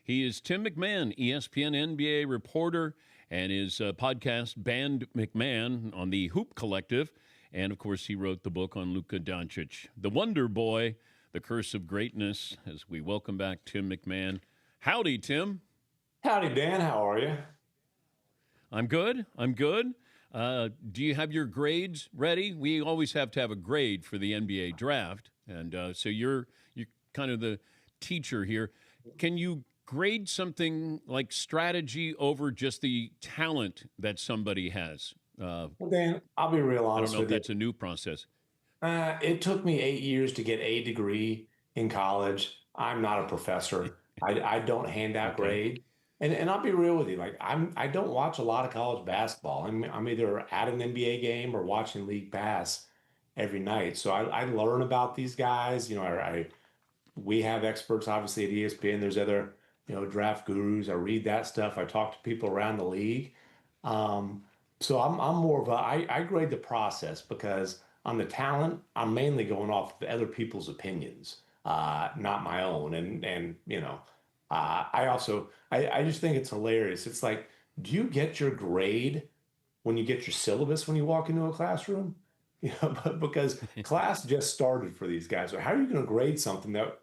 He is Tim MacMahon, ESPN NBA reporter, and his podcast, Band MacMahon, on the Hoop Collective. And, of course, he wrote the book on Luka Doncic, The Wonder Boy, The Curse of Greatness, as we welcome back Tim MacMahon. Howdy, Tim. Howdy, Dan. How are you? I'm good. I'm good. Do you have your grades ready? We always have to have a grade for the NBA draft. And so you're kind of the teacher here. Can you grade something like strategy over just the talent that somebody has? Well, Dan, I'll be real I don't honest know if with you. that's a new process. It took me 8 years to get a degree in college. I'm not a professor. I don't hand out Okay. grades. And I'll be real with you. I don't watch a lot of college basketball. I'm either at an NBA game or watching League Pass every night. So I learn about these guys. We have experts obviously at ESPN. There's other, draft gurus. I read that stuff. I talk to people around the league. Um, so I'm more of I grade the process because on the talent, I'm mainly going off of other people's opinions, not my own. I just think it's hilarious. It's like, do you get your grade when you get your syllabus when you walk into a classroom? But because class just started for these guys. So how are you going to grade something that,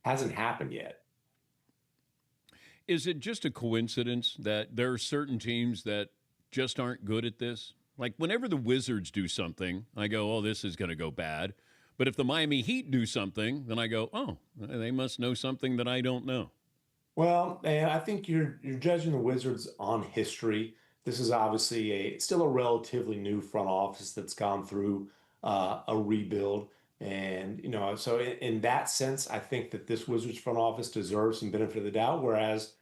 hasn't happened yet? Is it just a coincidence that there are certain teams that just aren't good at this? Like whenever the Wizards do something, I go, oh, this is going to go bad. But if the Miami Heat do something, then I go, oh, they must know something that I don't know. Well, and I think you're judging the Wizards on history. This is obviously still a relatively new front office that's gone through a rebuild, and so in that sense, I think that this Wizards front office deserves some benefit of the doubt. Whereas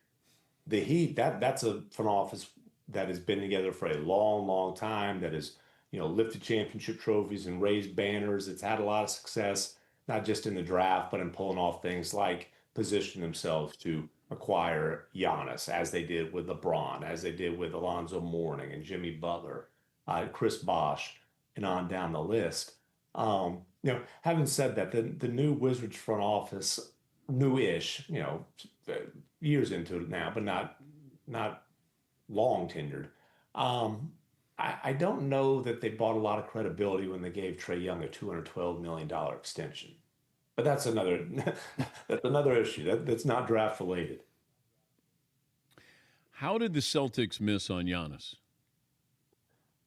the Heat, that's a front office that has been together for a long, long time, that has, lifted championship trophies and raised banners. It's had a lot of success, not just in the draft, but in pulling off things like position themselves to acquire Giannis, as they did with LeBron, as they did with Alonzo Mourning and Jimmy Butler, Chris Bosh, and on down the list. Having said that, the new Wizards front office, new-ish, years into it now, but not long tenured. I don't know that they bought a lot of credibility when they gave Trey Young a $212 million extension. But that's another that's another issue. That's not draft related. How did the Celtics miss on Giannis?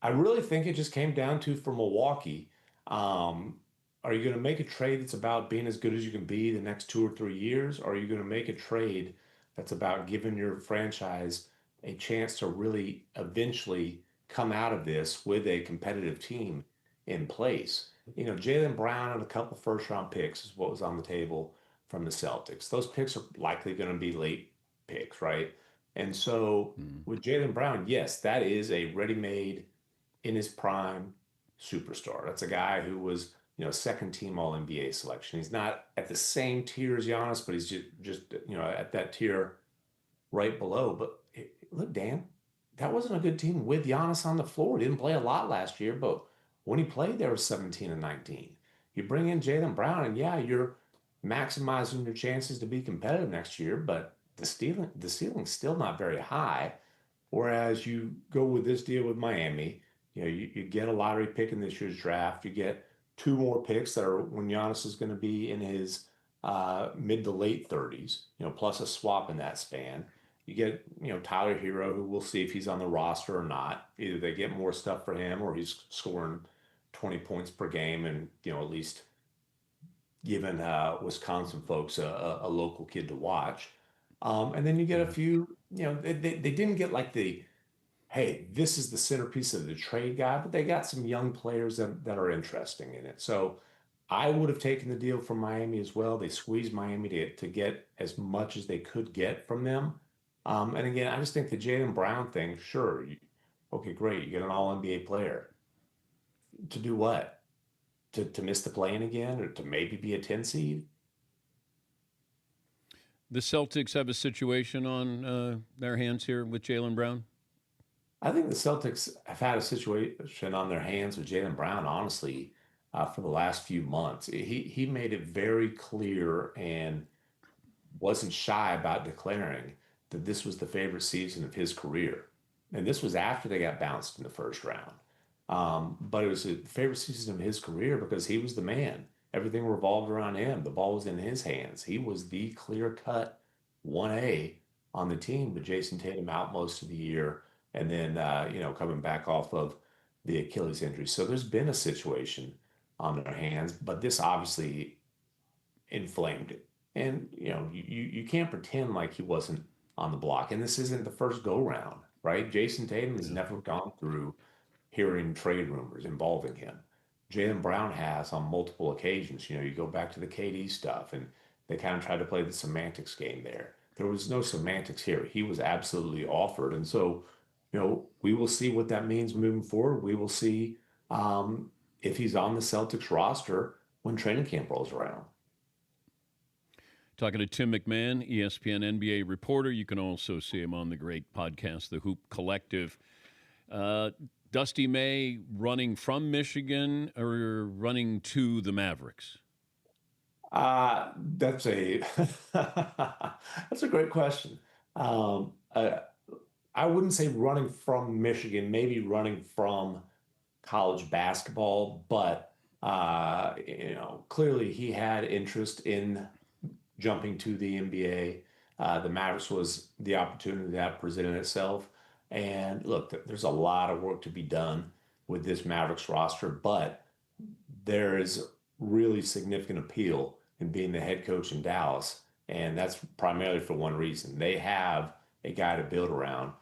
I really think it just came down to for Milwaukee. Um, are you going to make a trade that's about being as good as you can be the next 2 or 3 years? Or are you going to make a trade that's about giving your franchise a chance to really eventually come out of this with a competitive team in place? Jaylen Brown and a couple first round picks is what was on the table from the Celtics. Those picks are likely going to be late picks, right? And so Hmm. with Jaylen Brown, yes, that is a ready-made in his prime superstar. That's a guy who was, second team All NBA selection. He's not at the same tier as Giannis, but he's just at that tier right below. But look, Dan, that wasn't a good team with Giannis on the floor. He didn't play a lot last year, but when he played, there was 17 and 19. You bring in Jaylen Brown, and yeah, you're maximizing your chances to be competitive next year, but the ceiling's still not very high. Whereas you go with this deal with Miami, you get a lottery pick in this year's draft. You get two more picks that are when Giannis is going to be in his mid to late 30s, plus a swap in that span. You get, Tyler Hero, who we'll see if he's on the roster or not. Either they get more stuff for him or he's scoring 20 points per game and, at least giving Wisconsin folks a local kid to watch. And then you get a Hmm. few, they didn't get like hey, this is the centerpiece of the trade guy, but they got some young players that are interesting in it. So I would have taken the deal from Miami as well. They squeezed Miami to get as much as they could get from them. And again, I just think the Jaylen Brown thing, sure, okay, great, you get an all NBA player. To do what? To miss the play-in again or to maybe be a 10 seed? The Celtics have a situation on their hands here with Jalen Brown. I think the Celtics have had a situation on their hands with Jaylen Brown, honestly, for the last few months. He made it very clear and wasn't shy about declaring that this was the favorite season of his career. And this was after they got bounced in the first round. But it was the favorite season of his career because he was the man. Everything revolved around him. The ball was in his hands. He was the clear-cut 1A on the team, with Jason Tatum out most of the year and then, coming back off of the Achilles injury. So there's been a situation on their hands, but this obviously inflamed it. And you can't pretend like he wasn't on the block. And this isn't the first go round, right? Jason Tatum has Yeah. never gone through hearing trade rumors involving him. Jaylen Brown has on multiple occasions. You go back to the KD stuff, and they kind of tried to play the semantics game there. There was no semantics here. He was absolutely offered. And so, we will see what that means moving forward. We will see if he's on the Celtics roster when training camp rolls around. Talking to Tim MacMahon, ESPN NBA reporter. You can also see him on the great podcast, The Hoop Collective. Dusty May running from Michigan or running to the Mavericks? That's a that's a great question. Um, uh, I wouldn't say running from Michigan, maybe running from college basketball, but clearly he had interest in jumping to the NBA. The Mavericks was the opportunity that presented itself. And look, there's a lot of work to be done with this Mavericks roster, but there is really significant appeal in being the head coach in Dallas. And that's primarily for one reason. They have a guy to build around.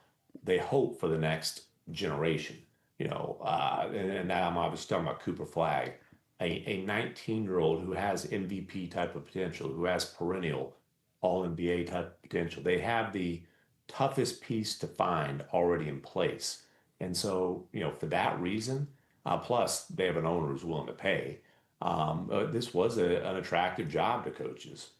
They hope for the next generation, and now I'm obviously talking about Cooper Flag, a 19-year-old who has MVP type of potential, who has perennial all NBA type potential. They have the toughest piece to find already in place. And so, for that reason, plus they have an owner who's willing to pay, this was an attractive job to coaches.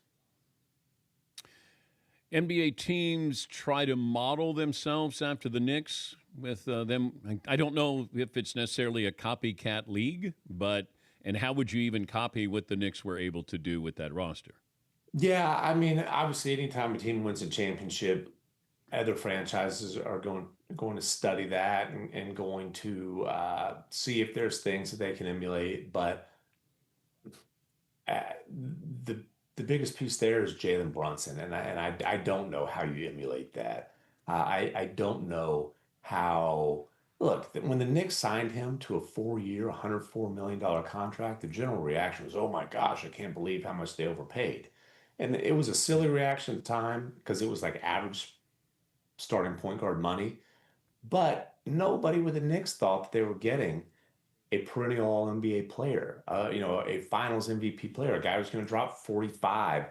NBA teams try to model themselves after the Knicks with them. I don't know if it's necessarily a copycat league, but and how would you even copy what the Knicks were able to do with that roster? Yeah, I mean, obviously, anytime a team wins a championship, other franchises are going to study that and going to see if there's things that they can emulate. But uh, the the biggest piece there is Jalen Brunson, and I don't know how you emulate that. I don't know how. Look, when the Knicks signed him to a 4-year, $104 million contract, the general reaction was, "Oh my gosh, I can't believe how much they overpaid." And it was a silly reaction at the time because it was like average starting point guard money. But nobody with the Knicks thought that they were getting a perennial All NBA player, a Finals MVP player, a guy who's going to drop 45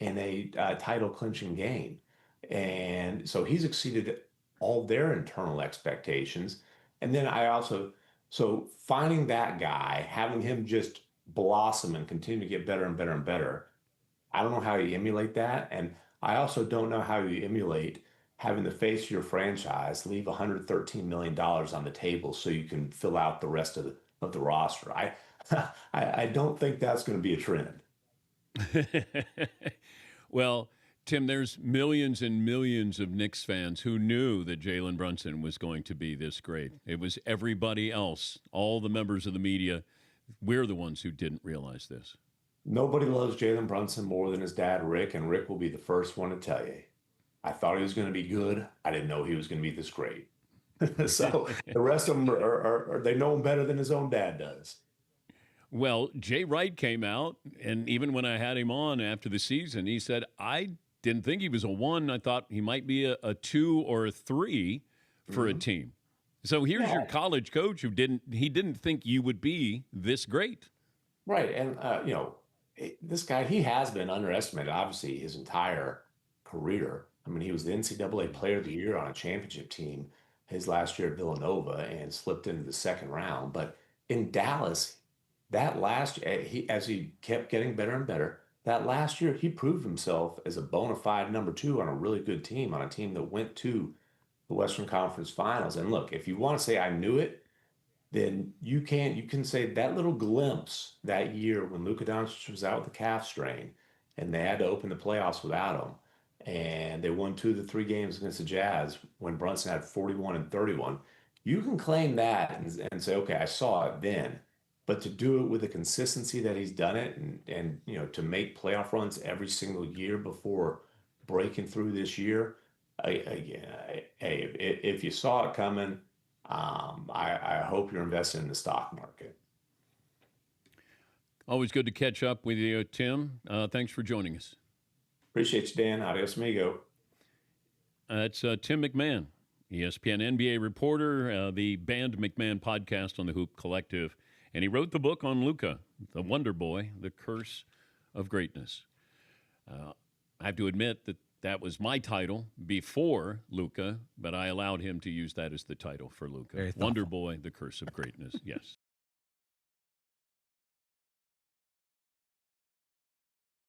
in a title clinching game. And so he's exceeded all their internal expectations. And then so finding that guy, having him just blossom and continue to get better and better and better, I don't know how you emulate that. And I also don't know how you emulate having the face of your franchise leave $113 million on the table so you can fill out the rest of the roster. I don't think that's going to be a trend. Well, Tim, there's millions and millions of Knicks fans who knew that Jalen Brunson was going to be this great. It was everybody else, all the members of the media. We're the ones who didn't realize this. Nobody loves Jalen Brunson more than his dad, Rick, and Rick will be the first one to tell you. I thought he was going to be good. I didn't know he was going to be this great. So the rest of them they know him better than his own dad does. Well, Jay Wright came out, and even when I had him on after the season, he said, I didn't think he was a one. I thought he might be a two or a three for a Mhm. team. So here's your Yeah, college coach who didn't think you would be this great. right. And this guy, he has been underestimated, obviously, his entire career. I mean, he was the NCAA Player of the Year on a championship team his last year at Villanova and slipped into the second round. But in Dallas, that last he as he kept getting better and better, that last year he proved himself as a bona fide number two on a really good team, on a team that went to the Western Conference Finals. And look, if you want to say I knew it, then you can say that little glimpse that year when Luka Doncic was out with the calf strain and they had to open the playoffs without him. And they won 2 of the 3 games against the Jazz when Brunson had 41 and 31. You can claim that and say, okay, I saw it then. But to do it with the consistency that he's done it and to make playoff runs every single year before breaking through this year, hey, if you saw it coming, I hope you're invested in the stock market. Always good to catch up with you, Tim. Thanks for joining us. Appreciate you, Dan. Adios, amigo. It's Tim MacMahon, ESPN NBA reporter, the Band MacMahon podcast on the Hoop Collective. And he wrote the book on Luka, the Wonder Boy, The Curse of Greatness. I have to admit that was my title before Luka, but I allowed him to use that as the title for Luka. Wonder Boy, The Curse of Greatness. Yes.